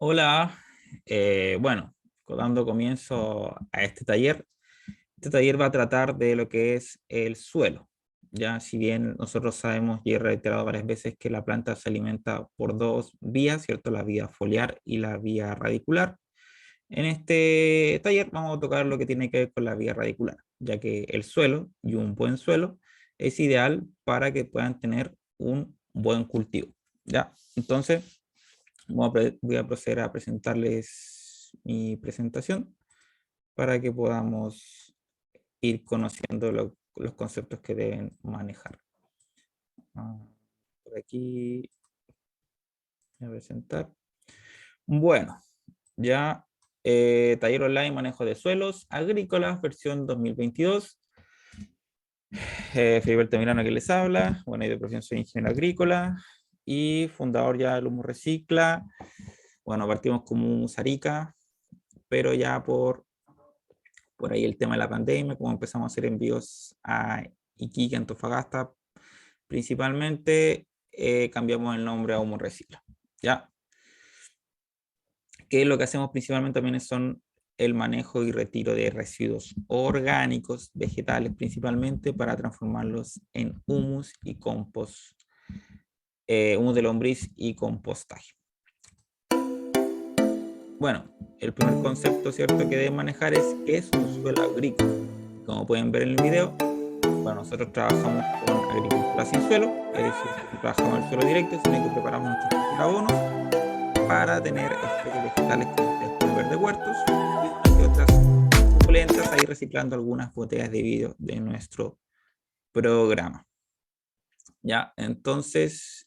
Hola, bueno, dando comienzo a este taller va a tratar de lo que es el suelo. Ya, si bien nosotros sabemos y he reiterado varias veces que la planta se alimenta por dos vías, ¿cierto? La vía foliar y la vía radicular. En este taller vamos a tocar lo que tiene que ver con la vía radicular, ya que el suelo y un buen suelo es ideal para que puedan tener un buen cultivo. ¿Ya? Entonces, voy a proceder a presentarles mi presentación para que podamos ir conociendo los conceptos que deben manejar. Ah, por aquí voy a presentar. Bueno, ya taller online manejo de suelos agrícolas, versión 2022. Filiberto Milano que les habla. Bueno, y de profesión soy ingeniero agrícola y fundador ya del Humus Recicla. Bueno, partimos como Humus Arica, pero ya por ahí el tema de la pandemia, como empezamos a hacer envíos a Iquique, Antofagasta, principalmente cambiamos el nombre a Humo Recicla. ¿Ya? Que lo que hacemos principalmente también son el manejo y retiro de residuos orgánicos, vegetales principalmente, para transformarlos en humus y compost, humus de lombriz y compostaje. Bueno, el primer concepto, ¿cierto?, que deben manejar es qué es un suelo agrícola. Como pueden ver en el video, bueno, nosotros trabajamos con agricultura sin suelo, es decir, no trabajamos el suelo directo, sino que preparamos nuestros propios abonos para tener especies vegetales como ustedes pueden ver de huertos y una que otras suculentas, ahí reciclando algunas botellas de vidrio de nuestro programa. Ya, entonces,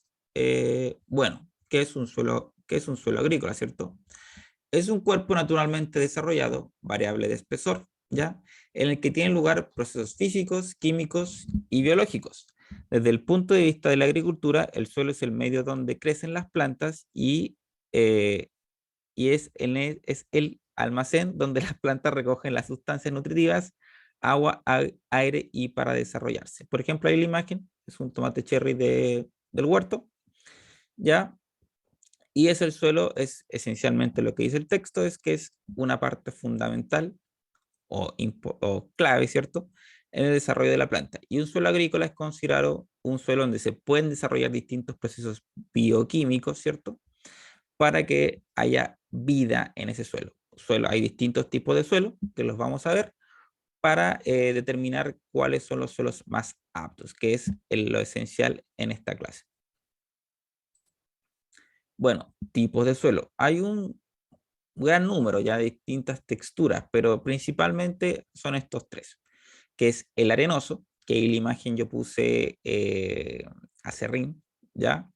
bueno, qué es un suelo agrícola, cierto? Es un cuerpo naturalmente desarrollado, variable de espesor, ¿ya? En el que tienen lugar procesos físicos, químicos y biológicos. Desde el punto de vista de la agricultura, el suelo es el medio donde crecen las plantas eh, y es el almacén donde las plantas recogen las sustancias nutritivas, agua, aire y para desarrollarse. Por ejemplo, ahí la imagen es un tomate cherry del huerto, ¿ya? Y es el suelo, es esencialmente lo que dice el texto, es que es una parte fundamental o clave, ¿cierto?, en el desarrollo de la planta. Y un suelo agrícola es considerado un suelo donde se pueden desarrollar distintos procesos bioquímicos, ¿cierto?, para que haya vida en ese suelo. Hay distintos tipos de suelo que los vamos a ver para determinar cuáles son los suelos más aptos, que es lo esencial en esta clase. Bueno, tipos de suelo. Hay un gran número ya de distintas texturas, pero principalmente son estos tres, que es el arenoso, que en la imagen yo puse acerrín, ¿ya?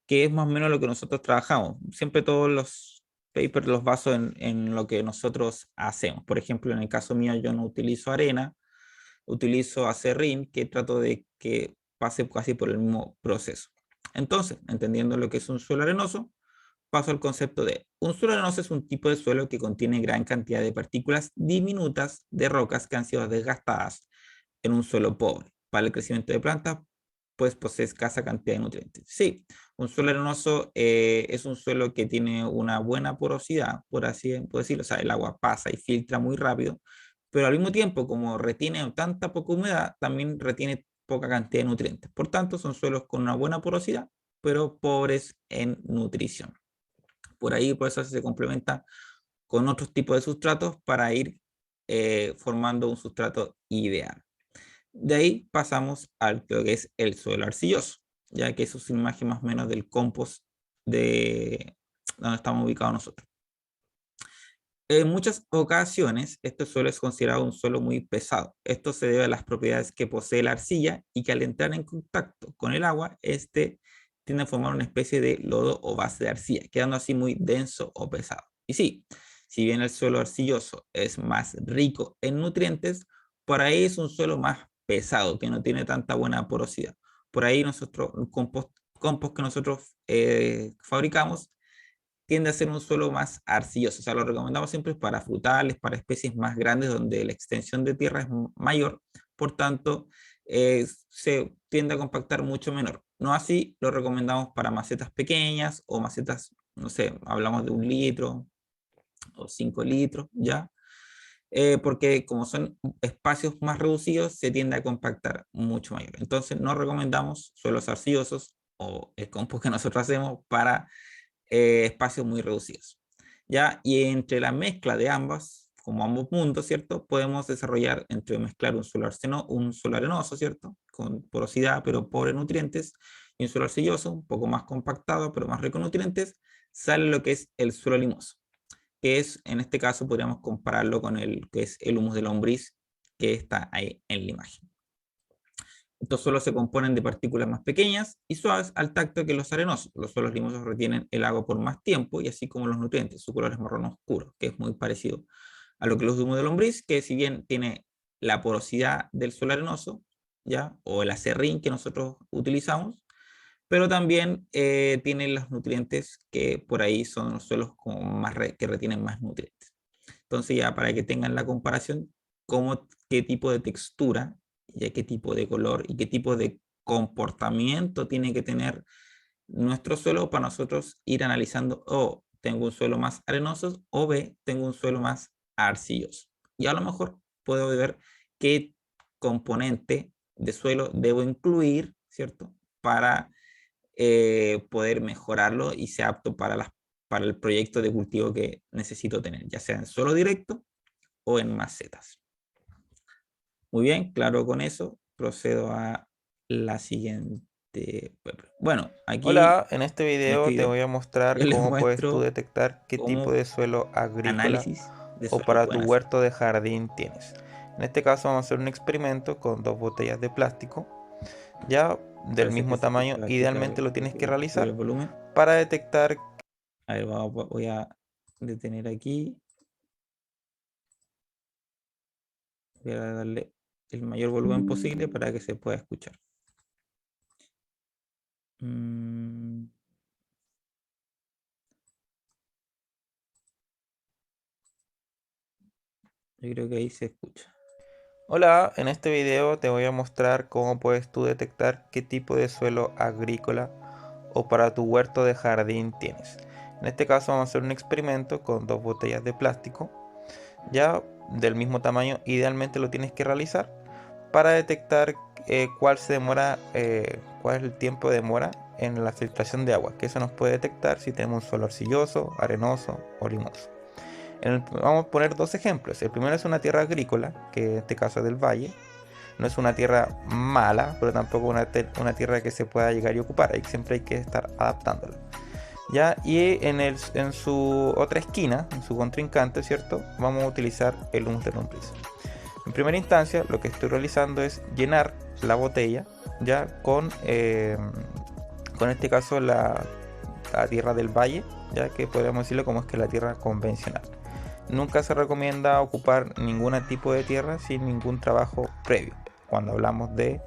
Que es más o menos lo que nosotros trabajamos. Siempre todos los papers los baso en lo que nosotros hacemos. Por ejemplo, en el caso mío yo no utilizo arena, utilizo acerrín, que trato de que pase casi por el mismo proceso. Entonces, entendiendo lo que es un suelo arenoso, paso al concepto de un suelo arenoso. Es un tipo de suelo que contiene gran cantidad de partículas diminutas de rocas que han sido desgastadas en un suelo pobre. Para el crecimiento de plantas, pues posee escasa cantidad de nutrientes. Sí, un suelo arenoso es un suelo que tiene una buena porosidad, por así decirlo. O sea, el agua pasa y filtra muy rápido, pero al mismo tiempo, como retiene tanta poca humedad, también retiene poca cantidad de nutrientes. Por tanto, son suelos con una buena porosidad, pero pobres en nutrición. Por ahí, por eso se complementa con otros tipos de sustratos para ir formando un sustrato ideal. De ahí pasamos al que es el suelo arcilloso, ya que eso es una imagen más o menos del compost de donde estamos ubicados nosotros. En muchas ocasiones, este suelo es considerado un suelo muy pesado. Esto se debe a las propiedades que posee la arcilla y que al entrar en contacto con el agua, este tiende a formar una especie de lodo o base de arcilla, quedando así muy denso o pesado. Y sí, si bien el suelo arcilloso es más rico en nutrientes, por ahí es un suelo más pesado, que no tiene tanta buena porosidad. Por ahí nosotros, el compost que nosotros fabricamos tiende a ser un suelo más arcilloso. O sea, lo recomendamos siempre para frutales, para especies más grandes donde la extensión de tierra es mayor, por tanto, se tiende a compactar mucho menor. No así lo recomendamos para macetas pequeñas o macetas no sé, hablamos de 1 litro o 5 litros, ¿ya? Porque como son espacios más reducidos, se tiende a compactar mucho mayor. Entonces, no recomendamos suelos arcillosos o el compost que nosotros hacemos para espacios muy reducidos. ¿Ya? Y entre la mezcla de ambas, como ambos mundos, ¿cierto? Podemos desarrollar entre mezclar un suelo arenoso, ¿cierto? Con porosidad, pero pobre en nutrientes, y un suelo arcilloso, un poco más compactado, pero más rico en nutrientes, sale lo que es el suelo limoso, que es, en este caso, podríamos compararlo con el que es el humus de lombriz, que está ahí en la imagen. Estos suelos se componen de partículas más pequeñas y suaves al tacto que los arenosos. Los suelos limosos retienen el agua por más tiempo y así como los nutrientes. Su color es marrón oscuro, que es muy parecido a lo que los humus de lombriz, que si bien tiene la porosidad del suelo arenoso, ¿ya? O el acerrín que nosotros utilizamos, pero también tiene los nutrientes que por ahí son los suelos como más que retienen más nutrientes. Entonces ya para que tengan la comparación, qué tipo de textura, y qué tipo de color y qué tipo de comportamiento tiene que tener nuestro suelo para nosotros ir analizando, oh, tengo un suelo más arenoso o B, tengo un suelo más arcilloso. Y a lo mejor puedo ver qué componente de suelo debo incluir, ¿cierto? Para poder mejorarlo y sea apto para el proyecto de cultivo que necesito tener, ya sea en suelo directo o en macetas. Muy bien, claro con eso, procedo a la siguiente. Bueno, aquí Hola, en este en este video te video voy a yo mostrar les cómo puedes tú muestro detectar qué tipo cómo de suelo agrícola análisis de o suelo para tu pueden hacer. huerto de jardín tienes. En este caso vamos a hacer un experimento con dos botellas de plástico, ya del Parece que mismo se tamaño. escucha bajito, a Idealmente ver, lo tienes que voy a subir el realizar volumen. para detectar. A ver, voy a detener aquí, voy a darle el mayor volumen posible para que se pueda escuchar. Mm, yo creo que ahí se escucha. Hola, en este video te voy a mostrar cómo puedes tú detectar qué tipo de suelo agrícola o para tu huerto de jardín tienes. En este caso vamos a hacer un experimento con dos botellas de plástico, ya del mismo tamaño. Idealmente lo tienes que realizar para detectar cuál es el tiempo de demora en la filtración de agua, que eso nos puede detectar si tenemos un suelo arcilloso, arenoso o limoso. Vamos a poner dos ejemplos. El primero es una tierra agrícola, que en este caso es del valle. No es una tierra mala, pero tampoco una tierra que se pueda llegar y ocupar. Ahí siempre hay que estar adaptándola. ¿Ya? Y en su otra esquina, en su contrincante, ¿cierto? Vamos a utilizar el humus de lombriz. En primera instancia, lo que estoy realizando es llenar la botella, ¿ya? Con este caso la tierra del valle, ya que podríamos decirlo como es que la tierra convencional. Nunca se recomienda ocupar ningún tipo de tierra sin ningún trabajo previo, cuando hablamos de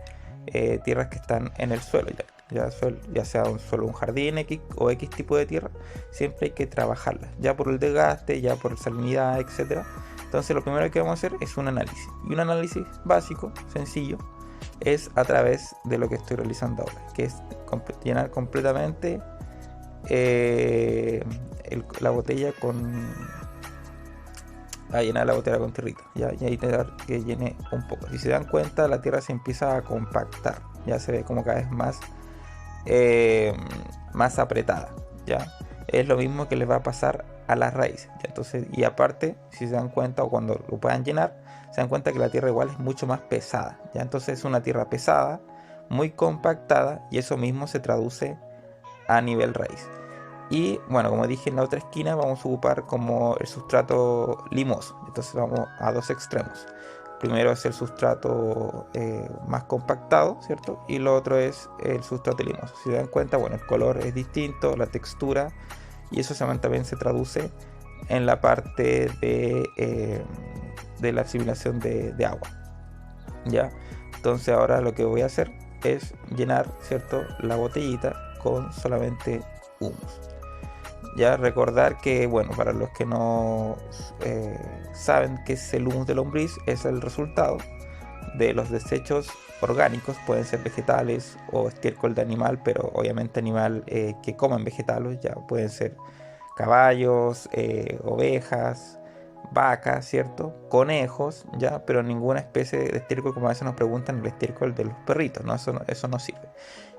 tierras que están en el suelo, ya sea solo un jardín X o X tipo de tierra, siempre hay que trabajarla, ya por el desgaste, ya por salinidad, etcétera. Entonces lo primero que vamos a hacer es un análisis, y un análisis básico, sencillo, es a través de lo que estoy realizando ahora, que es llenar completamente la botella a llenar la botella con tierrita, ¿ya? Y ahí te da que llene un poco. Si se dan cuenta, la tierra se empieza a compactar, ya se ve como cada vez eh, más apretada, ¿ya? Es lo mismo que les va a pasar a las raíces, ¿ya? Entonces, y aparte, si se dan cuenta o cuando lo puedan llenar, se dan cuenta que la tierra igual es mucho más pesada, ¿ya? Entonces es una tierra pesada, muy compactada, y eso mismo se traduce a nivel raíz. Y bueno, como dije, en la otra esquina vamos a ocupar como el sustrato limoso. Entonces vamos a dos extremos. Primero es el sustrato más compactado, ¿cierto? Y lo otro es el sustrato limoso. Si se dan cuenta, bueno, el color es distinto, la textura, y eso también se traduce en la parte de la asimilación de agua, ¿ya? Entonces ahora lo que voy a hacer es llenar, ¿cierto?, la botellita con solamente humus. Ya recordar que, bueno, para los que no saben qué es el humus de lombriz, es el resultado de los desechos orgánicos, pueden ser vegetales o estiércol de animal, pero obviamente animal que comen vegetales, ya pueden ser caballos, ovejas, vacas, ¿cierto? Conejos, ya, pero ninguna especie de estiércol, como a veces nos preguntan, el estiércol de los perritos, ¿no? Eso no sirve.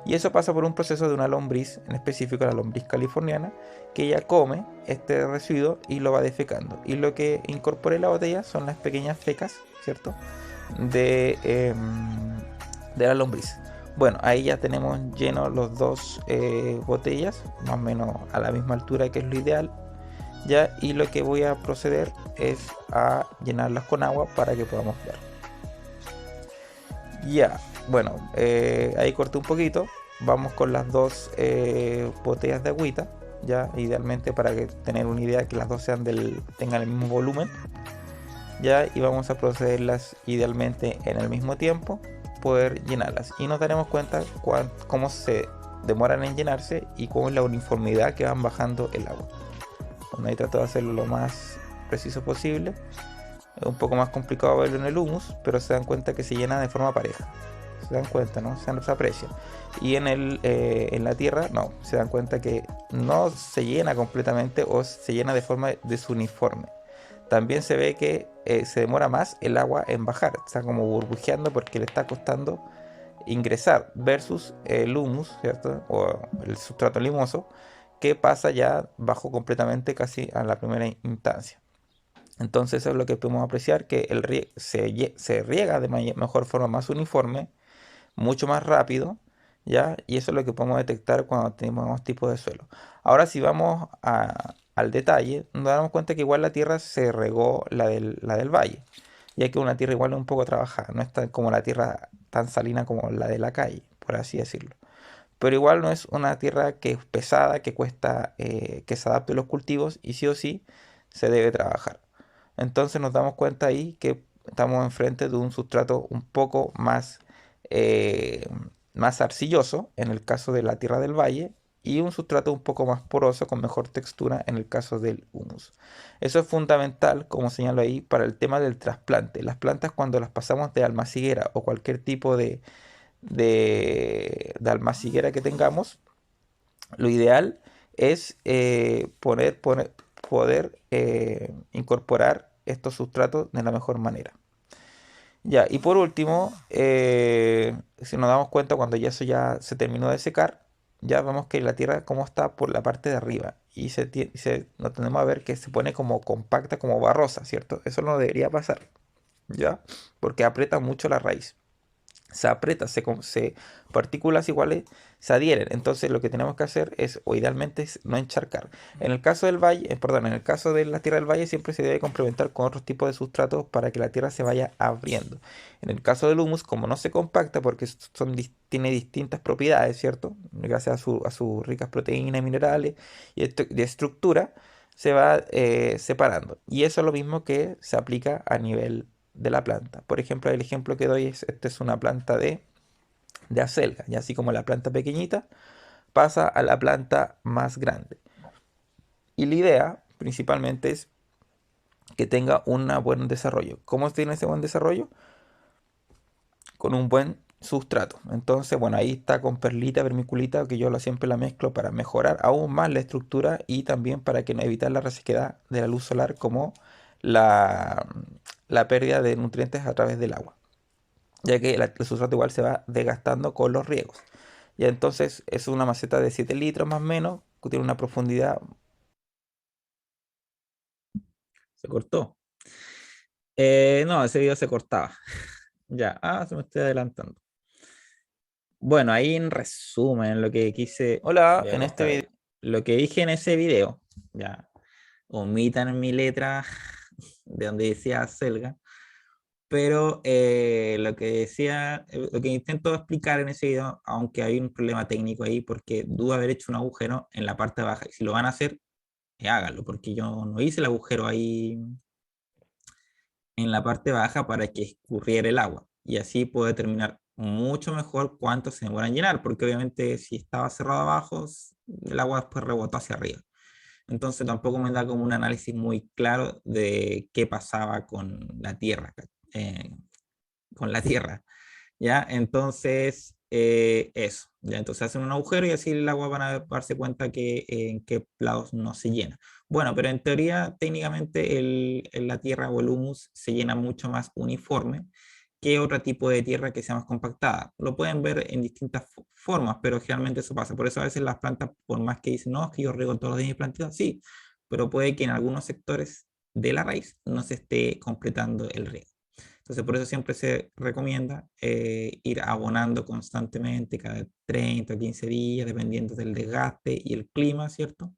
Y eso pasa por un proceso de una lombriz, en específico la lombriz californiana, que ella come este residuo y lo va defecando. Y lo que incorpora en la botella son las pequeñas fecas, ¿cierto? De la lombriz. Bueno, ahí ya tenemos llenos los dos botellas, más o menos a la misma altura, que es lo ideal. Ya, y lo que voy a proceder es a llenarlas con agua para que podamos ver. Ya, bueno, ahí corté un poquito. Vamos con las dos botellas de agüita, ya, idealmente para que tener una idea que las dos tengan el mismo volumen. Ya, y vamos a procederlas idealmente en el mismo tiempo, poder llenarlas. Y nos daremos cuenta cómo se demoran en llenarse y cómo es la uniformidad que van bajando el agua. Bueno, ahí trato de hacerlo lo más preciso posible. Es un poco más complicado verlo en el humus, pero se dan cuenta que se llena de forma pareja. Se dan cuenta, ¿no? Se aprecia. Y en la tierra, no, se dan cuenta que no se llena completamente o se llena de forma desuniforme. También se ve que se demora más el agua en bajar, está como burbujeando porque le está costando ingresar versus el humus, ¿cierto? O el sustrato limoso, que pasa ya bajo completamente casi a la primera instancia. Entonces eso es lo que podemos apreciar, que se riega de mejor forma, más uniforme, mucho más rápido, ¿ya? Y eso es lo que podemos detectar cuando tenemos tipos de suelo. Ahora si vamos al detalle, nos damos cuenta que igual la tierra se regó la del valle, ya que una tierra igual es un poco trabajada, no es como la tierra tan salina como la de la calle, por así decirlo. Pero igual no es una tierra que es pesada, que cuesta que se adapte a los cultivos y sí o sí se debe trabajar. Entonces nos damos cuenta ahí que estamos enfrente de un sustrato un poco eh, más arcilloso en el caso de la tierra del valle y un sustrato un poco más poroso con mejor textura en el caso del humus. Eso es fundamental, como señalo ahí, para el tema del trasplante. Las plantas cuando las pasamos de almaciguera o cualquier tipo de almaciguera que tengamos, lo ideal es poder incorporar estos sustratos de la mejor manera. Ya, y por último, si nos damos cuenta cuando ya eso ya se terminó de secar, ya vemos que la tierra como está por la parte de arriba y nos tenemos a ver que se pone como compacta, como barrosa, ¿cierto? Eso no debería pasar, ¿ya? Porque aprieta mucho la raíz, se aprieta, partículas iguales se adhieren. Entonces lo que tenemos que hacer es, o idealmente, es no encharcar. En el caso del valle, perdón, en el caso de la tierra del valle siempre se debe complementar con otros tipos de sustratos para que la tierra se vaya abriendo. En el caso del humus, como no se compacta porque tiene distintas propiedades, ¿cierto? Gracias a sus ricas proteínas y minerales y de estructura, se va separando. Y eso es lo mismo que se aplica a nivel de la planta. Por ejemplo, el ejemplo que doy es, esta es una planta de acelga, y así como la planta pequeñita pasa a la planta más grande. Y la idea principalmente es que tenga un buen desarrollo. ¿Cómo tiene ese buen desarrollo? Con un buen sustrato. Entonces, bueno, ahí está con perlita, vermiculita, que yo siempre la mezclo para mejorar aún más la estructura y también para que no evitar la resequedad de la luz solar como la, la pérdida de nutrientes a través del agua, ya que el sustrato igual se va desgastando con los riegos. Ya entonces es una maceta de 7 litros más o menos, que tiene una profundidad. Se cortó. No, ese video se cortaba. Ya, se me estoy adelantando. Bueno, ahí en resumen, lo que quise, Hola, ya en está este video. bien. Lo que dije en ese video, ya, omitan mi letra de donde decía selga, pero lo que decía, lo que intento explicar en ese video, aunque hay un problema técnico ahí, porque dudo haber hecho un agujero en la parte baja, y si lo van a hacer, háganlo, porque yo no hice el agujero ahí en la parte baja para que escurriera el agua y así puedo determinar mucho mejor cuánto se demora en llenar, porque obviamente si estaba cerrado abajo, el agua después rebotó hacia arriba. Entonces tampoco me da como un análisis muy claro de qué pasaba con la tierra. con la tierra, ¿ya? Entonces, eso, ¿ya? Entonces hacen un agujero y así el agua van a darse cuenta que en qué lados no se llena. Bueno, pero en teoría, técnicamente, la tierra o el humus se llena mucho más uniforme que otro tipo de tierra que sea más compactada. Lo pueden ver en distintas formas, pero generalmente eso pasa. Por eso a veces las plantas, por más que dicen, no, es que yo riego todos los días mis plantitas, sí, pero puede que en algunos sectores de la raíz no se esté completando el riego. Entonces, por eso siempre se recomienda ir abonando constantemente, cada 30 o 15 días, dependiendo del desgaste y el clima, ¿cierto?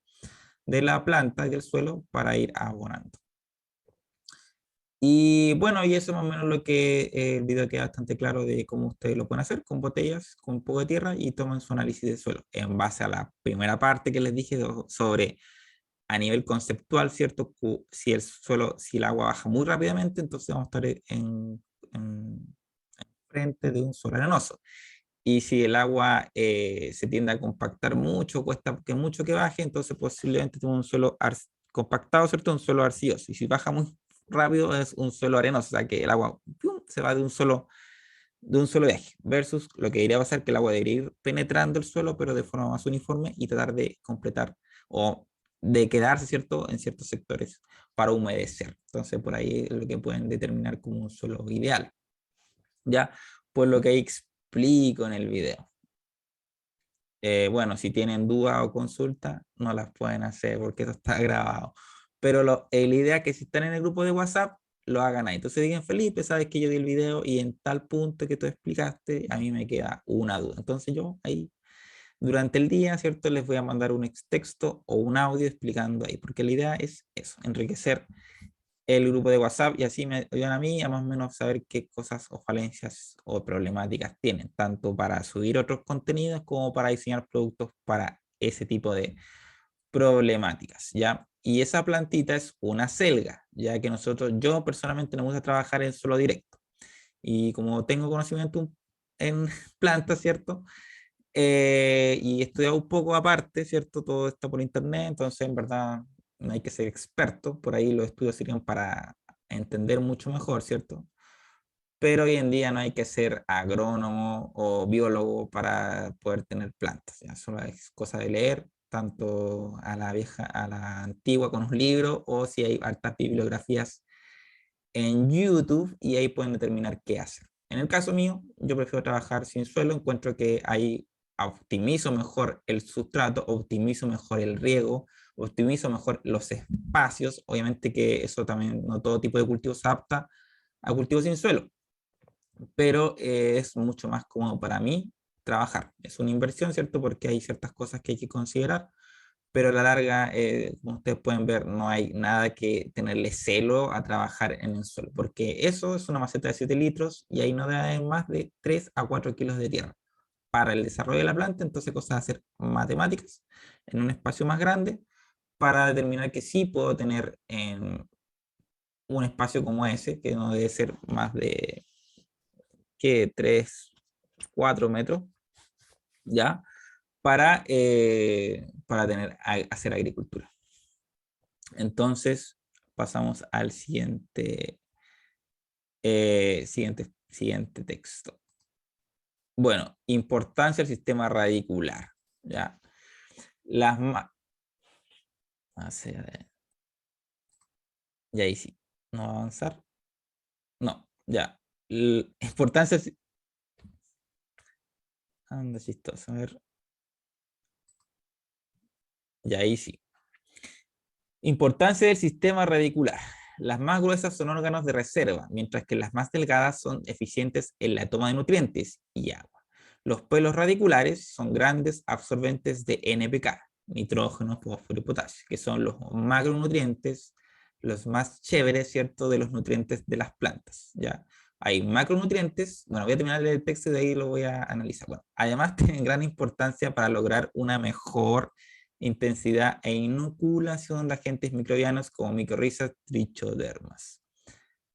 De la planta y del suelo para ir abonando. Y bueno, y eso más o menos lo que el video queda bastante claro de cómo ustedes lo pueden hacer con botellas, con un poco de tierra y toman su análisis de suelo. En base a la primera parte que les dije sobre a nivel conceptual, ¿cierto? Si el suelo, si el agua baja muy rápidamente, entonces vamos a estar en frente de un suelo arenoso. Y si el agua se tiende a compactar mucho, cuesta que mucho que baje, entonces posiblemente tenga un suelo compactado, ¿cierto? Un suelo arcilloso. Y si baja muy rápido es un suelo arenoso, o sea que el agua ¡pum! Se va de un solo viaje, versus lo que debería pasar que el agua debería ir penetrando el suelo, pero de forma más uniforme y tratar de completar o de quedarse, ¿cierto? En ciertos sectores para humedecer. Entonces por ahí es lo que pueden determinar como un suelo ideal. ¿Ya? Por lo que ahí explico en el video. Bueno, si tienen duda o consulta, no las pueden hacer porque eso está grabado. Pero la idea es que si están en el grupo de WhatsApp, lo hagan ahí. Entonces digan, Felipe, sabes que yo vi el video y en tal punto que tú explicaste, a mí me queda una duda. Entonces yo ahí, durante el día, ¿cierto? Les voy a mandar un texto o un audio explicando ahí, porque la idea es eso, enriquecer el grupo de WhatsApp y así me ayudan a mí a más o menos saber qué cosas o falencias o problemáticas tienen, tanto para subir otros contenidos como para diseñar productos para ese tipo de problemáticas, ¿ya? Y esa plantita es una selga, ya que yo personalmente no me gusta trabajar en suelo directo. Y como tengo conocimiento en plantas, ¿cierto? Y he estudiado un poco aparte, ¿cierto? Todo está por internet, entonces en verdad no hay que ser experto, por ahí los estudios sirven para entender mucho mejor, ¿cierto? Pero hoy en día no hay que ser agrónomo o biólogo para poder tener plantas, ya solo es cosa de leer, tanto a la vieja, a la antigua con un libro, o si hay hartas bibliografías en YouTube y ahí pueden determinar qué hacer. En el caso mío, yo prefiero trabajar sin suelo, encuentro que ahí optimizo mejor el sustrato, optimizo mejor el riego, optimizo mejor los espacios, obviamente que eso también no todo tipo de cultivo se adapta a cultivos sin suelo, pero es mucho más cómodo para mí trabajar. Es una inversión, ¿cierto? Porque hay ciertas cosas que hay que considerar, pero a la larga, como ustedes pueden ver, no hay nada que tenerle celo a trabajar en el suelo, porque eso es una maceta de 7 litros y ahí no debe haber más de 3 a 4 kilos de tierra. Para el desarrollo de la planta, entonces cosas a hacer matemáticas en un espacio más grande para determinar que sí puedo tener en un espacio como ese, que no debe ser más de que 3 4 metros, ¿ya? Para hacer agricultura. Entonces, pasamos al siguiente texto. Bueno, importancia del sistema radicular. ¿Ya? Las ma- Ya ahí sí. ¿No va a avanzar? No, ya. Importancia. Anda chistoso. A ver. Ya ahí sí. Importancia del sistema radicular. Las más gruesas son órganos de reserva, mientras que las más delgadas son eficientes en la toma de nutrientes y agua. Los pelos radiculares son grandes absorbentes de NPK, nitrógeno, fósforo y potasio, que son los macronutrientes, los más chéveres, ¿cierto?, de los nutrientes de las plantas, ¿ya? Hay macronutrientes, bueno, voy a terminar el texto y de ahí lo voy a analizar. Bueno, además tienen gran importancia para lograr una mejor intensidad e inoculación de agentes microbianos como micorrizas trichodermas.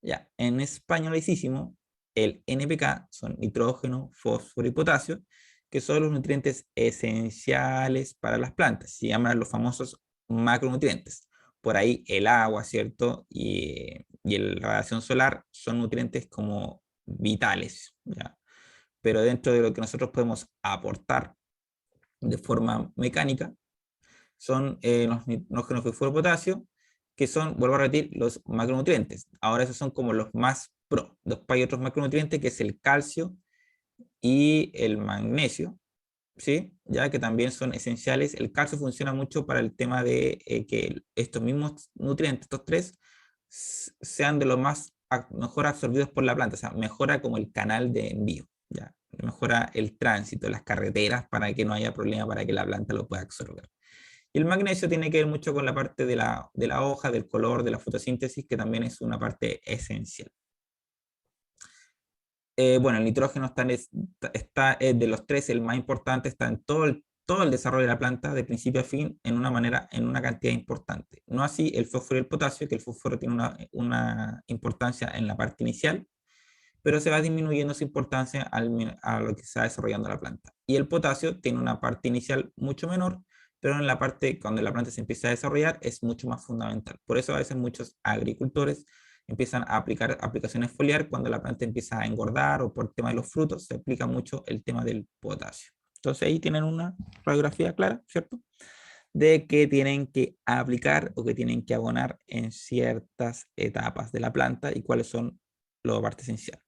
Ya, en españolicísimo, el NPK son nitrógeno, fósforo y potasio, que son los nutrientes esenciales para las plantas. Se llaman los famosos macronutrientes. Por ahí el agua, ¿cierto? Y la radiación solar son nutrientes como vitales, ¿ya? Pero dentro de lo que nosotros podemos aportar de forma mecánica, son los fosfuro potasio, que son, vuelvo a repetir, los macronutrientes. Ahora esos son como los más pro. Después hay otros macronutrientes, que es el calcio y el magnesio, ¿sí? Ya que también son esenciales. El calcio funciona mucho para el tema de que estos mismos nutrientes, estos tres, sean de los más mejor absorbidos por la planta, o sea, mejora como el canal de envío, ¿ya? Mejora el tránsito, las carreteras, para que no haya problema, para que la planta lo pueda absorber. Y el magnesio tiene que ver mucho con la parte de la hoja, del color, de la fotosíntesis, que también es una parte esencial. Bueno, el nitrógeno está de los tres el más importante, está en todo el desarrollo de la planta, de principio a fin, en una manera, en una cantidad importante. No así el fósforo y el potasio, que el fósforo tiene una importancia en la parte inicial, pero se va disminuyendo su importancia a lo que se va desarrollando la planta. Y el potasio tiene una parte inicial mucho menor, pero en la parte cuando la planta se empieza a desarrollar es mucho más fundamental. Por eso a veces muchos agricultores empiezan a aplicar aplicaciones foliar cuando la planta empieza a engordar, o por el tema de los frutos se aplica mucho el tema del potasio. Entonces ahí tienen una radiografía clara, ¿cierto? De que tienen que aplicar o que tienen que abonar en ciertas etapas de la planta y cuáles son la parte esencial.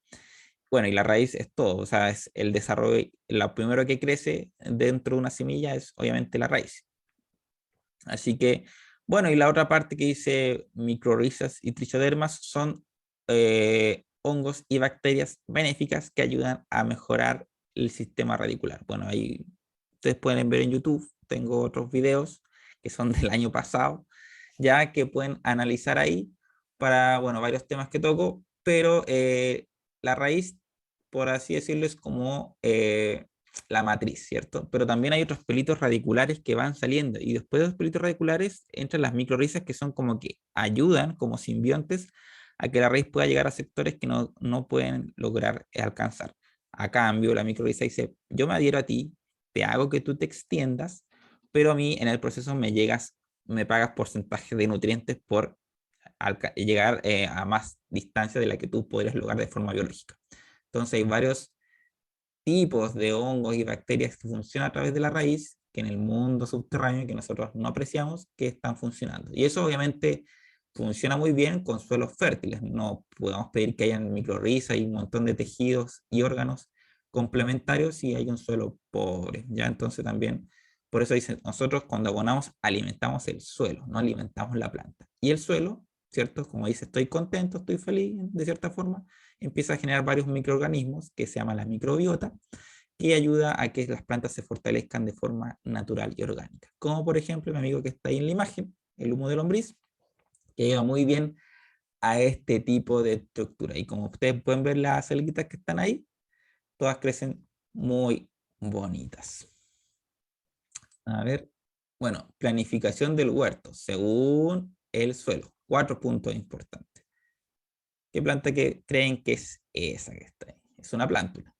Bueno, y la raíz es todo, o sea, es el desarrollo, lo primero que crece dentro de una semilla es obviamente la raíz. Así que, bueno, y la otra parte que dice microrrizas y trichodermas son hongos y bacterias benéficas que ayudan a mejorar el sistema radicular. Bueno, ahí ustedes pueden ver en YouTube, tengo otros videos que son del año pasado, ya que pueden analizar ahí para, bueno, varios temas que toco, pero la raíz, por así decirlo, es como la matriz, ¿cierto? Pero también hay otros pelitos radiculares que van saliendo, y después de los pelitos radiculares entran las microrrizas, que son como que ayudan como simbiontes a que la raíz pueda llegar a sectores que no pueden lograr alcanzar. A cambio, la microrriza dice, yo me adhiero a ti, te hago que tú te extiendas, pero a mí en el proceso me pagas porcentaje de nutrientes por llegar a más distancia de la que tú podrías lograr de forma biológica. Entonces hay varios tipos de hongos y bacterias que funcionan a través de la raíz, que en el mundo subterráneo, que nosotros no apreciamos, que están funcionando. Y eso obviamente funciona muy bien con suelos fértiles. No podemos pedir que hayan microrrizas y un montón de tejidos y órganos complementarios si hay un suelo pobre. Ya entonces también, por eso dicen, nosotros cuando abonamos alimentamos el suelo, no alimentamos la planta. Y el suelo, ¿cierto? Como dice, estoy contento, estoy feliz, de cierta forma, empieza a generar varios microorganismos que se llaman la microbiota, que ayuda a que las plantas se fortalezcan de forma natural y orgánica. Como por ejemplo mi amigo que está ahí en la imagen, el humo de lombriz, que lleva muy bien a este tipo de estructura. Y como ustedes pueden ver las celitas que están ahí, todas crecen muy bonitas. A ver, bueno, planificación del huerto según el suelo. 4 puntos importantes. ¿Qué planta que creen que es esa que está ahí? Es una plántula.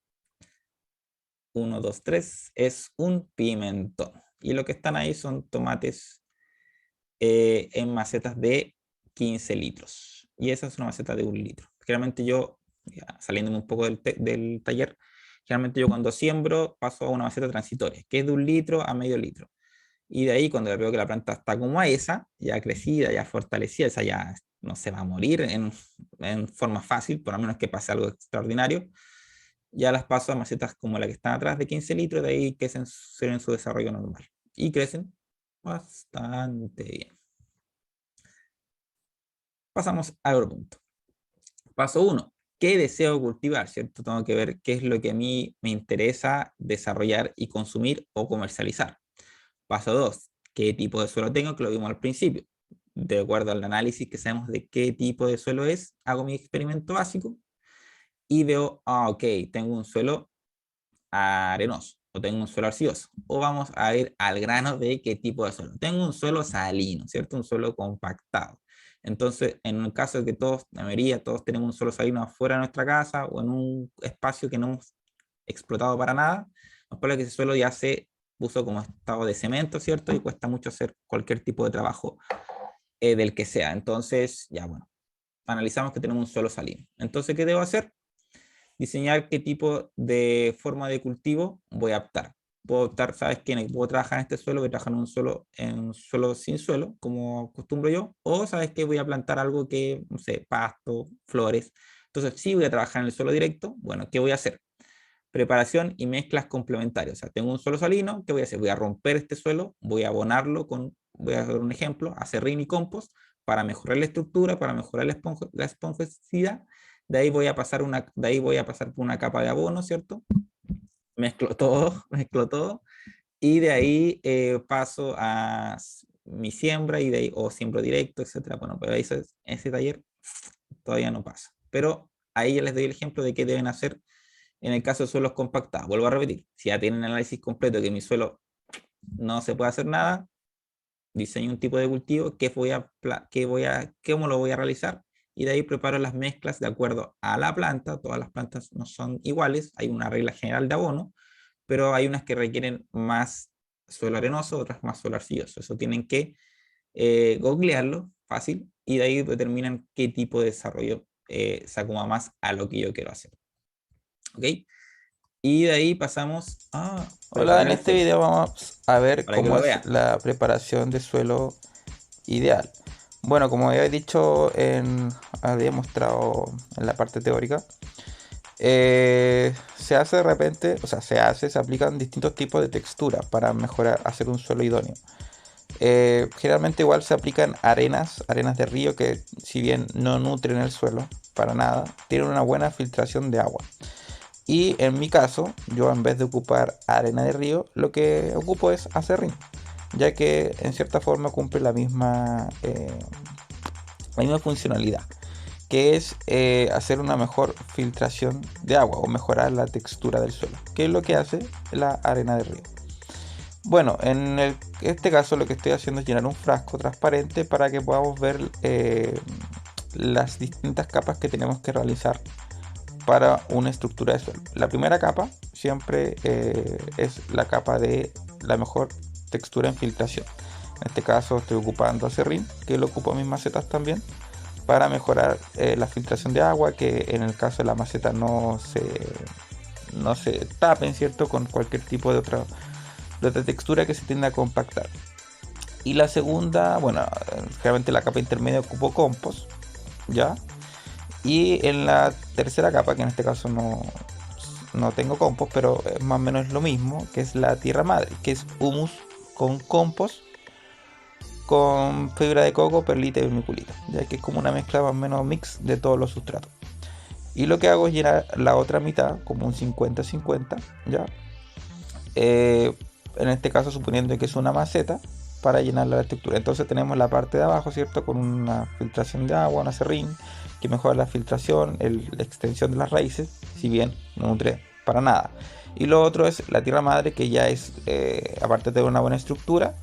1, 2, 3 es un pimentón. Y lo que están ahí son tomates en macetas de 15 litros. Y esa es una maceta de 1 litro. Generalmente yo, ya, saliéndome un poco del taller, generalmente yo cuando siembro paso a una maceta transitoria, que es de 1 litro a medio litro. Y de ahí cuando veo que la planta está como esa, ya crecida, ya fortalecida, esa ya no se va a morir en forma fácil, por lo menos que pase algo extraordinario, ya las paso a macetas como la que están atrás de 15 litros, de ahí que se en su desarrollo normal. Y crecen bastante bien. Pasamos a otro punto. Paso 1. ¿Qué deseo cultivar? ¿Cierto? Tengo que ver qué es lo que a mí me interesa desarrollar y consumir o comercializar. Paso 2. ¿Qué tipo de suelo tengo? Que lo vimos al principio. De acuerdo al análisis que sabemos de qué tipo de suelo es, hago mi experimento básico y veo, ok, tengo un suelo arenoso o tengo un suelo arcilloso. O vamos a ir al grano de qué tipo de suelo. Tengo un suelo salino, ¿cierto? Un suelo compactado. Entonces, en el caso de que todos, la mayoría, todos tenemos un suelo salino afuera de nuestra casa o en un espacio que no hemos explotado para nada, nos parece que ese suelo ya se puso como estado de cemento, ¿cierto? Y cuesta mucho hacer cualquier tipo de trabajo del que sea. Entonces, ya bueno, analizamos que tenemos un suelo salino. Entonces, ¿qué debo hacer? diseñar qué tipo de forma de cultivo voy a optar. Puedo optar, ¿sabes qué? Puedo trabajar en este suelo, voy a trabajar en un suelo sin suelo, como acostumbro yo, o ¿sabes qué? Voy a plantar algo que, no sé, pasto, flores. Entonces, sí voy a trabajar en el suelo directo, bueno, ¿qué voy a hacer? Preparación y mezclas complementarias. O sea, tengo un suelo salino, ¿qué voy a hacer? Voy a romper este suelo, voy a abonarlo con, voy a hacer un ejemplo, acerrín y compost para mejorar la estructura, para mejorar la esponjosidad. De ahí voy a pasar de ahí voy a pasar por una capa de abono, ¿cierto? Mezclo todo, mezclo todo. Y de ahí paso a mi siembra y de ahí, o siembro directo, etcétera. Bueno, pero ahí ese taller todavía no pasa. Pero ahí ya les doy el ejemplo de qué deben hacer en el caso de suelos compactados. Vuelvo a repetir, si ya tienen análisis completo que mi suelo no se puede hacer nada, diseño un tipo de cultivo, cómo lo voy a realizar, y de ahí preparo las mezclas de acuerdo a la planta. Todas las plantas no son iguales, hay una regla general de abono, pero hay unas que requieren más suelo arenoso, otras más suelo arcilloso. Eso tienen que googlearlo, fácil, y de ahí determinan qué tipo de desarrollo se acomoda más a lo que yo quiero hacer. ¿Ok? Y de ahí pasamos a Hola, preparar en el este suelo, video vamos a ver para que cómo lo es vean. la preparación de suelo ideal. Bueno, como había dicho, había mostrado en la parte teórica, se hace de repente, o sea, se aplican distintos tipos de textura para mejorar, hacer un suelo idóneo. Generalmente igual se aplican arenas de río que si bien no nutren el suelo para nada, tienen una buena filtración de agua. Y en mi caso, yo en vez de ocupar arena de río, lo que ocupo es acerrín, ya que en cierta forma cumple la misma funcionalidad, que es hacer una mejor filtración de agua o mejorar la textura del suelo, que es lo que hace la arena de río. Bueno, este caso lo que estoy haciendo es llenar un frasco transparente para que podamos ver las distintas capas que tenemos que realizar para una estructura de suelo. La primera capa siempre es la capa de la mejor textura en filtración. En este caso estoy ocupando acerrín, que lo ocupo en mis macetas también, para mejorar la filtración de agua, que en el caso de la maceta no se tapen, ¿cierto? Con cualquier tipo de otra textura que se tienda a compactar. Y la segunda, bueno, generalmente la capa intermedia ocupo compost, ¿ya? Y en la tercera capa, que en este caso no tengo compost, pero más o menos lo mismo, que es la tierra madre, que es humus con compost, con fibra de coco, perlita y vermiculita, ya que es como una mezcla más o menos mix de todos los sustratos. Y lo que hago es llenar la otra mitad, como un 50-50, ¿ya? En este caso suponiendo que es una maceta, para llenar la estructura. Entonces tenemos la parte de abajo, ¿cierto? Con una filtración de agua, un acerrín, que mejora la filtración, la extensión de las raíces, si bien no nutre para nada. Y lo otro es la tierra madre, que ya es, aparte de una buena estructura,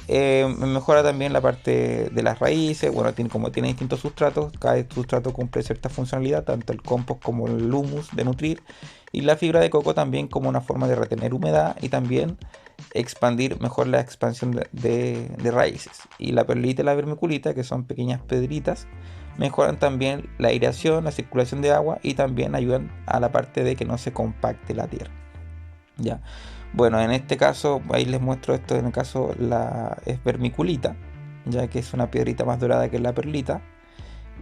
mejora también la parte de las raíces. Bueno, como tiene distintos sustratos, cada sustrato cumple cierta funcionalidad, tanto el compost como el humus de nutrir, y la fibra de coco también como una forma de retener humedad y también expandir mejor la expansión de raíces. Y la perlita y la vermiculita, que son pequeñas pedritas, mejoran también la aireación, la circulación de agua y también ayudan a la parte de que no se compacte la tierra. ¿Ya? Bueno, en este caso, ahí les muestro esto, en el caso es vermiculita, ya que es una piedrita más dorada que la perlita.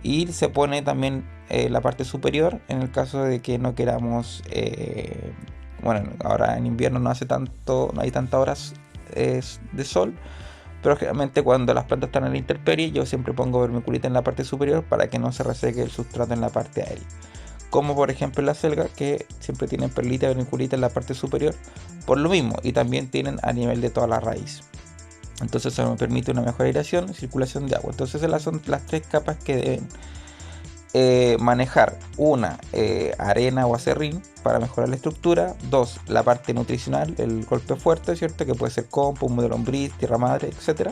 Y se pone también la parte superior en el caso de que no queramos, bueno, ahora en invierno no hay tantas horas de sol, pero generalmente cuando las plantas están en la intemperie yo siempre pongo vermiculita en la parte superior para que no se reseque el sustrato en la parte aérea. Como por ejemplo en la selga, que siempre tienen perlita y vermiculita en la parte superior por lo mismo, y también tienen a nivel de toda la raíz. Entonces eso me permite una mejor aireación y circulación de agua. Entonces esas son las tres capas que deben manejar. Una, arena o acerrín para mejorar la estructura. Dos, la parte nutricional, el golpe fuerte, ¿cierto? Que puede ser compost, humo de lombriz, tierra madre, etc.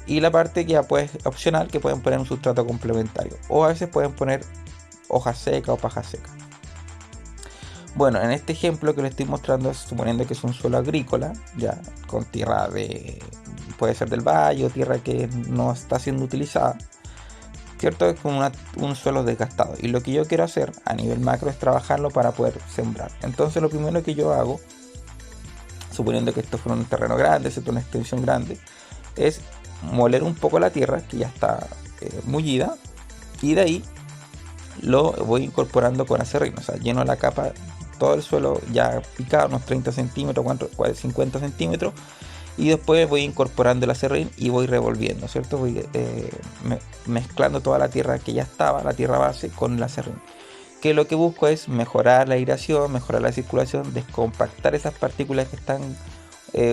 Y la parte que ya pues opcional, que pueden poner un sustrato complementario. O a veces pueden poner hoja seca o paja seca. Bueno, en este ejemplo que les estoy mostrando, suponiendo que es un suelo agrícola, ya con tierra puede ser del valle o tierra que no está siendo utilizada, ¿cierto? Es como un suelo desgastado. Y lo que yo quiero hacer a nivel macro es trabajarlo para poder sembrar. Entonces lo primero que yo hago, suponiendo que esto fuera un terreno grande, ¿cierto? Una extensión grande, es moler un poco la tierra, que ya está mullida, y de ahí lo voy incorporando con acerrín, o sea, lleno la capa, todo el suelo ya picado, unos 30 centímetros, 50 centímetros, y después voy incorporando el acerrín y voy revolviendo, ¿cierto? Voy mezclando toda la tierra que ya estaba, la tierra base, con el acerrín. Que lo que busco es mejorar la aireación, mejorar la circulación, descompactar esas partículas que están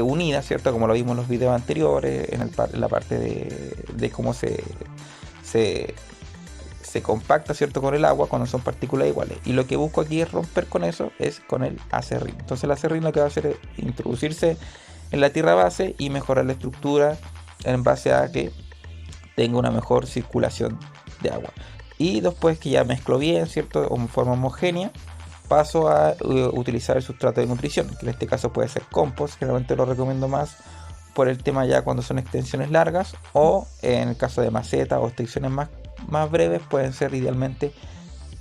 unidas, ¿cierto? Como lo vimos en los videos anteriores, en la parte de cómo se, se compacta, ¿cierto? Con el agua cuando son partículas iguales. Y lo que busco aquí es romper con eso, es con el acerrín. Entonces el acerrín lo que va a hacer es introducirse en la tierra base y mejorar la estructura en base a que tenga una mejor circulación de agua. Y después que ya mezclo bien, ¿cierto? En forma homogénea, paso a utilizar el sustrato de nutrición, que en este caso puede ser compost, generalmente lo recomiendo más por el tema ya cuando son extensiones largas, o en el caso de maceta o extensiones más breves, pueden ser idealmente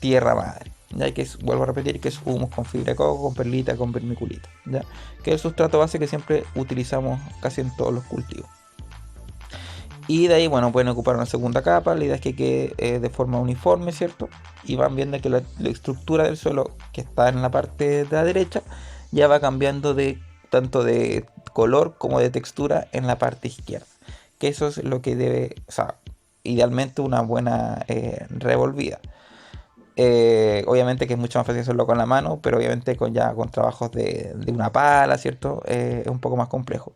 tierra madre. Ya que vuelvo a repetir que es humus con fibra de coco, con perlita, con vermiculita, ¿ya? Que es el sustrato base que siempre utilizamos casi en todos los cultivos. Y de ahí, bueno, pueden ocupar una segunda capa. La idea es que quede de forma uniforme, ¿cierto? Y van viendo que la estructura del suelo que está en la parte de la derecha ya va cambiando de tanto de color como de textura en la parte izquierda. Que eso es lo que debe, o sea, idealmente una buena revolvida. Obviamente que es mucho más fácil hacerlo con la mano, pero obviamente con trabajos de una pala, ¿cierto? Es un poco más complejo.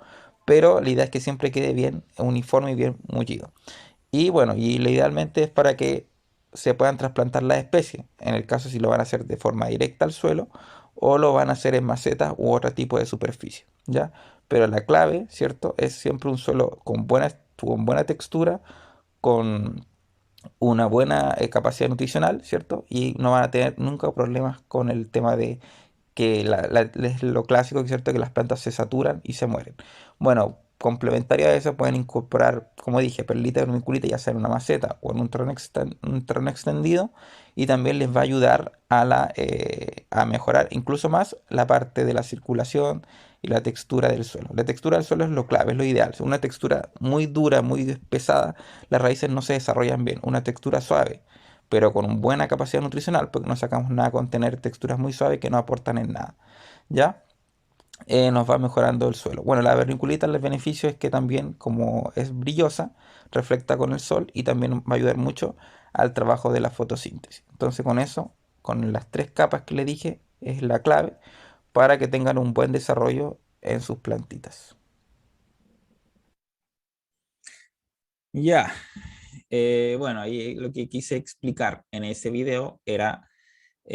Pero la idea es que siempre quede bien uniforme y bien mullido. Y bueno, y idealmente es para que se puedan trasplantar las especies. En el caso si lo van a hacer de forma directa al suelo o lo van a hacer en macetas u otro tipo de superficie, ¿ya? Pero la clave, ¿cierto? Es siempre un suelo con buena textura, con una buena capacidad nutricional, ¿cierto? Y no van a tener nunca problemas con el tema de que es lo clásico, ¿cierto? Que las plantas se saturan y se mueren. Bueno, complementario a eso pueden incorporar, como dije, perlita de vermiculita, ya sea en una maceta o en un terreno extendido, y también les va a ayudar a mejorar incluso más la parte de la circulación y la textura del suelo. La textura del suelo es lo clave, es lo ideal. Una textura muy dura, muy pesada, las raíces no se desarrollan bien. Una textura suave, pero con buena capacidad nutricional, porque no sacamos nada con tener texturas muy suaves que no aportan en nada, ¿ya? Nos va mejorando el suelo. Bueno, la vermiculita, el beneficio es que también, como es brillosa, reflecta con el sol y también va a ayudar mucho al trabajo de la fotosíntesis. Entonces, con eso, con las tres capas que le dije, es la clave para que tengan un buen desarrollo en sus plantitas. Ya, bueno, ahí lo que quise explicar en ese video era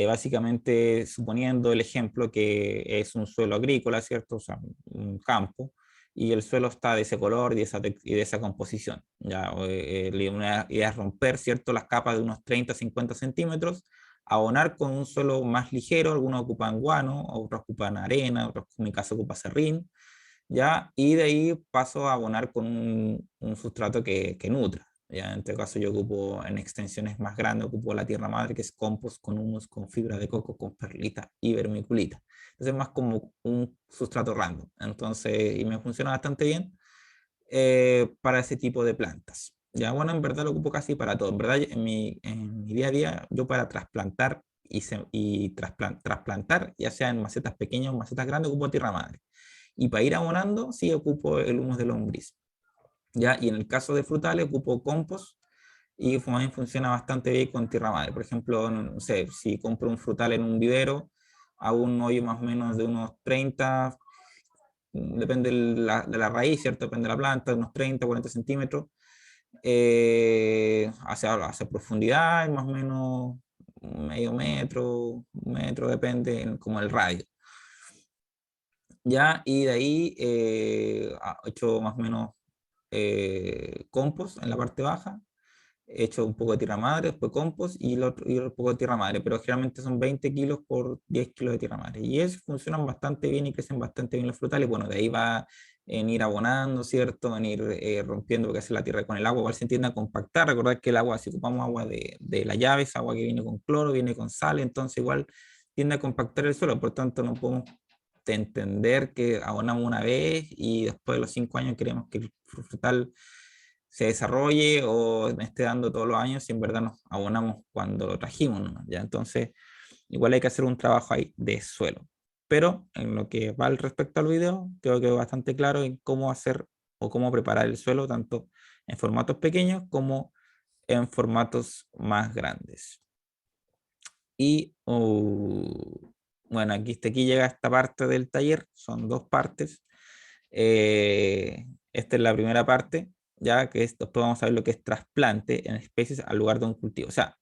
básicamente suponiendo el ejemplo que es un suelo agrícola, ¿cierto? O sea, un campo, y el suelo está de ese color y de esa composición. Ya, una idea es romper, ¿cierto? Las capas de unos 30, 50 centímetros, abonar con un suelo más ligero, algunos ocupan guano, otros ocupan arena, otros en mi caso ocupa serrín, ¿ya? Y de ahí paso a abonar con un sustrato que nutra. ¿Ya? En este caso yo ocupo en extensiones más grandes, ocupo la tierra madre, que es compost con humus, con fibra de coco, con perlita y vermiculita. Entonces es más como un sustrato random. Entonces, y me funciona bastante bien para ese tipo de plantas. Ya, bueno, en verdad lo ocupo casi para todo. En verdad, en mi día a día, yo para trasplantar trasplantar, ya sea en macetas pequeñas o macetas grandes, ocupo tierra madre. Y para ir abonando, sí ocupo el humus de lombriz. ¿Ya? Y en el caso de frutales, ocupo compost y también funciona bastante bien con tierra madre. Por ejemplo, no sé, si compro un frutal en un vivero, hago un hoyo más o menos de unos 30, depende de la raíz, ¿cierto? Depende de la planta, de unos 30, 40 centímetros, hacia profundidad, más o menos medio metro, un metro, depende, como el radio. Ya, y de ahí he hecho más o menos compost en la parte baja, he hecho un poco de tierra madre, después compost y un poco de tierra madre, pero generalmente son 20 kilos por 10 kilos de tierra madre. Y eso funcionan bastante bien y crecen bastante bien los frutales. Bueno, de ahí va en ir abonando, ¿cierto? En ir rompiendo lo que hace la tierra con el agua, igual se tiende a compactar. Recordad que el agua, si ocupamos agua de la llave, es agua que viene con cloro, viene con sal, entonces igual tiende a compactar el suelo, por tanto no podemos entender que abonamos una vez y después de los 5 años queremos que el frutal se desarrolle o me esté dando todos los años si en verdad nos abonamos cuando lo trajimos, ¿no? ¿Ya? Entonces, igual hay que hacer un trabajo ahí de suelo. Pero en lo que va al respecto al video, creo que es bastante claro en cómo hacer o cómo preparar el suelo, tanto en formatos pequeños como en formatos más grandes. Y bueno, aquí llega esta parte del taller, son dos partes. Esta es la primera parte, ya que después vamos a ver lo que es trasplante en especies al lugar de un cultivo. O sea,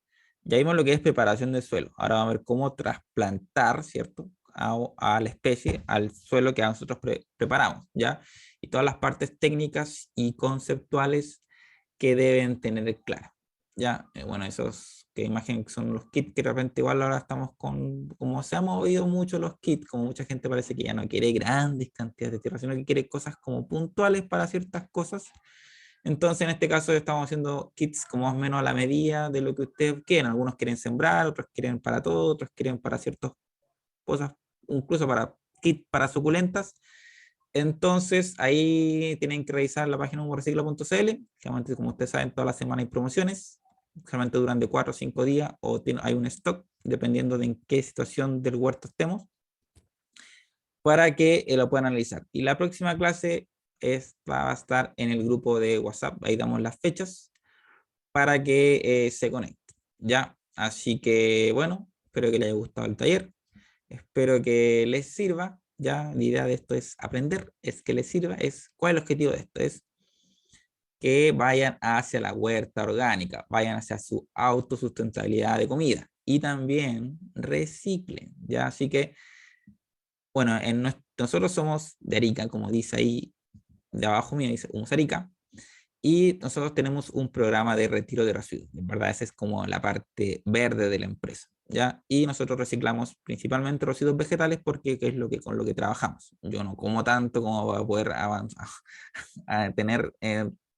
ya vimos lo que es preparación del suelo. Ahora vamos a ver cómo trasplantar, ¿cierto? A la especie, al suelo que nosotros preparamos, ¿ya? Y todas las partes técnicas y conceptuales que deben tener claras. Ya, bueno, esos que imaginen que son los kits que de repente igual ahora estamos con, como se han movido mucho los kits, como mucha gente parece que ya no quiere grandes cantidades de tierra, sino que quiere cosas como puntuales para ciertas cosas. Entonces, en este caso estamos haciendo kits como más o menos a la medida de lo que ustedes quieren. Algunos quieren sembrar, otros quieren para todo, otros quieren para ciertas cosas, incluso para kits para suculentas. Entonces, ahí tienen que revisar la página humorrecicla.cl. Generalmente, como ustedes saben, toda la semana hay promociones. Generalmente duran de 4 o 5 días o hay un stock, dependiendo de en qué situación del huerto estemos, para que lo puedan analizar. Y la próxima clase va a estar en el grupo de WhatsApp. Ahí damos las fechas para que se conecten. ¿Ya? Así que, bueno, espero que les haya gustado el taller. Espero que les sirva. Ya, la idea de esto es aprender, es que les sirva. ¿Cuál es el objetivo de esto? Es que vayan hacia la huerta orgánica, vayan hacia su autosustentabilidad de comida y también reciclen. ¿Ya? Así que, bueno, nosotros somos de Arica, como dice ahí de abajo mío, dice Humus Arica. Y nosotros tenemos un programa de retiro de residuos. En verdad, esa es como la parte verde de la empresa, ¿ya? Y nosotros reciclamos principalmente residuos vegetales porque es con lo que trabajamos. Yo no como tanto como para poder avanzar, a tener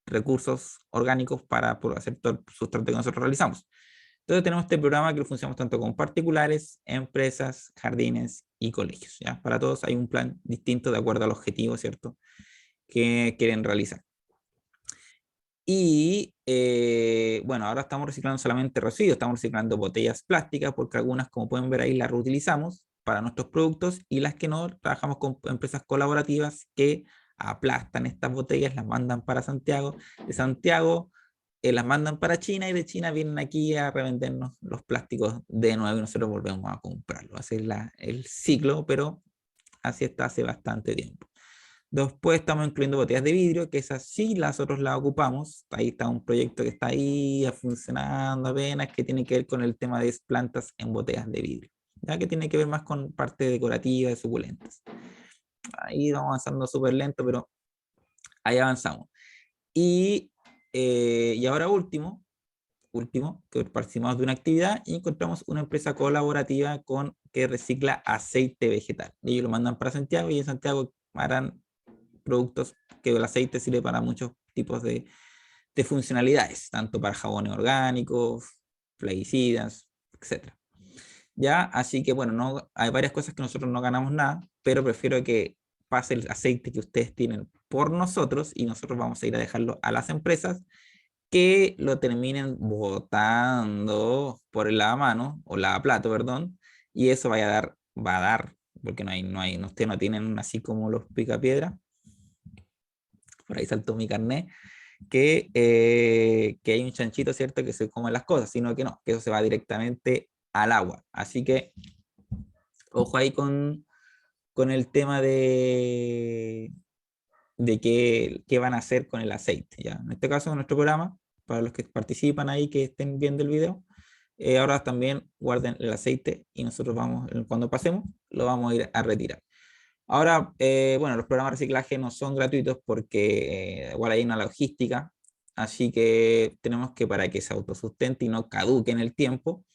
recursos orgánicos para poder hacer todo el sustrato que nosotros realizamos. Entonces tenemos este programa que lo funcionamos tanto con particulares, empresas, jardines y colegios, ¿ya? Para todos hay un plan distinto de acuerdo al objetivo, ¿cierto? Que quieren realizar. Y bueno, ahora estamos reciclando solamente residuos, estamos reciclando botellas plásticas porque algunas, como pueden ver ahí, las reutilizamos para nuestros productos y las que no, trabajamos con empresas colaborativas que aplastan estas botellas, las mandan para Santiago, de Santiago las mandan para China y de China vienen aquí a revendernos los plásticos de nuevo y nosotros volvemos a comprarlo. Así es el ciclo, pero así está hace bastante tiempo. Después estamos incluyendo botellas de vidrio, que esas sí las otros las ocupamos. Ahí está un proyecto que está ahí funcionando apenas, que tiene que ver con el tema de plantas en botellas de vidrio, ya que tiene que ver más con parte decorativa de suculentas. Ahí vamos avanzando súper lento, pero ahí avanzamos. Y ahora último, que participamos de una actividad y encontramos una empresa colaborativa que recicla aceite vegetal. Ellos lo mandan para Santiago y en Santiago harán productos que el aceite sirve para muchos tipos de funcionalidades, tanto para jabones orgánicos, plaguicidas, etcétera. Ya, así que bueno, no, hay varias cosas que nosotros no ganamos nada, pero prefiero que pase el aceite que ustedes tienen por nosotros y nosotros vamos a ir a dejarlo a las empresas que lo terminen botando por el lavamano o lavaplato, perdón, y eso va a dar, porque ustedes no tienen así como los picapiedra, por ahí saltó mi carnet, que hay un chanchito, ¿cierto?, que se come las cosas, sino que no, que eso se va directamente al agua. Así que, ojo ahí con el tema de qué van a hacer con el aceite, ¿ya? En este caso, en nuestro programa, para los que participan ahí, que estén viendo el video, ahora también guarden el aceite y nosotros cuando pasemos, lo vamos a ir a retirar. Ahora, bueno, los programas de reciclaje no son gratuitos porque igual hay una logística, así que tenemos que para que se autosustente y no caduque en el tiempo,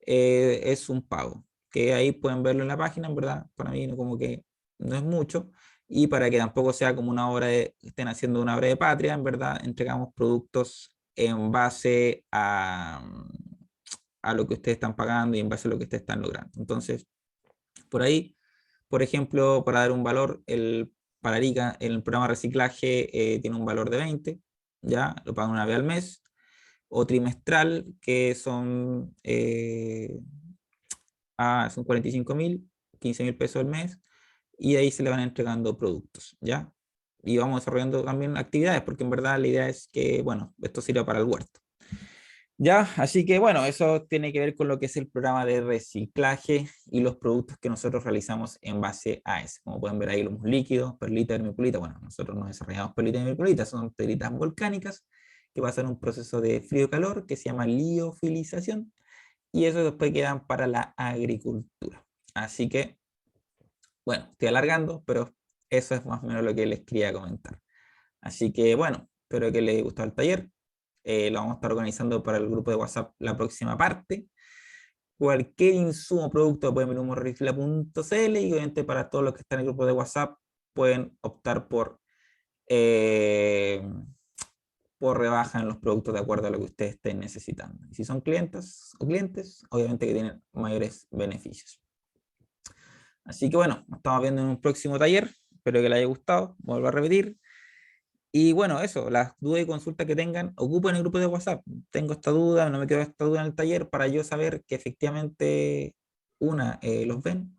es un pago, que ahí pueden verlo en la página, en verdad, para mí como que no es mucho, Y para que tampoco sea como una obra estén haciendo una obra de patria, en verdad, entregamos productos en base a lo que ustedes están pagando y en base a lo que ustedes están logrando. Entonces, por ahí, por ejemplo, para dar un valor, para Arica, el programa de reciclaje tiene un valor de 20, ya, lo pagan una vez al mes, o trimestral, que son 45.000, 15.000 pesos al mes, y ahí se le van entregando productos, ¿ya? Y vamos desarrollando también actividades, porque en verdad la idea es que, bueno, esto sirva para el huerto. Ya, así que bueno, eso tiene que ver con lo que es el programa de reciclaje y los productos que nosotros realizamos en base a eso. Como pueden ver ahí, los líquidos, perlita, vermiculita. Bueno, nosotros no desarrollamos perlita y vermiculita, son perlitas volcánicas que pasan un proceso de frío-calor que se llama liofilización, y eso después quedan para la agricultura. Así que, bueno, estoy alargando, pero eso es más o menos lo que les quería comentar. Así que, bueno, espero que les gustó el taller. Lo vamos a estar organizando para el grupo de WhatsApp la próxima parte. Cualquier insumo o producto pueden ver en humorrefila.cl, y obviamente para todos los que están en el grupo de WhatsApp pueden optar eh, por rebaja en los productos de acuerdo a lo que ustedes estén necesitando. Y si son clientes o clientes, obviamente que tienen mayores beneficios. Así que bueno, nos estamos viendo en un próximo taller. Espero que les haya gustado. Vuelvo a repetir. Y bueno, eso, las dudas y consultas que tengan, ocupen el grupo de WhatsApp. Tengo esta duda, no me quedó esta duda en el taller, para yo saber que efectivamente, una, los ven.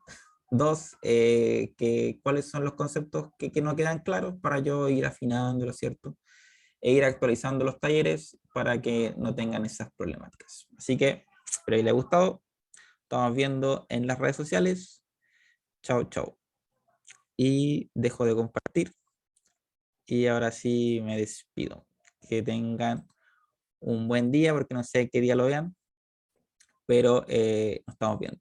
Dos, que cuáles son los conceptos que no quedan claros, para yo ir afinándolo, ¿cierto? E ir actualizando los talleres para que no tengan esas problemáticas. Así que espero que les haya gustado. Estamos viendo en las redes sociales. Chao, chao. Y dejo de compartir. Y ahora sí me despido. Que tengan un buen día, porque no sé qué día lo vean, pero nos estamos viendo.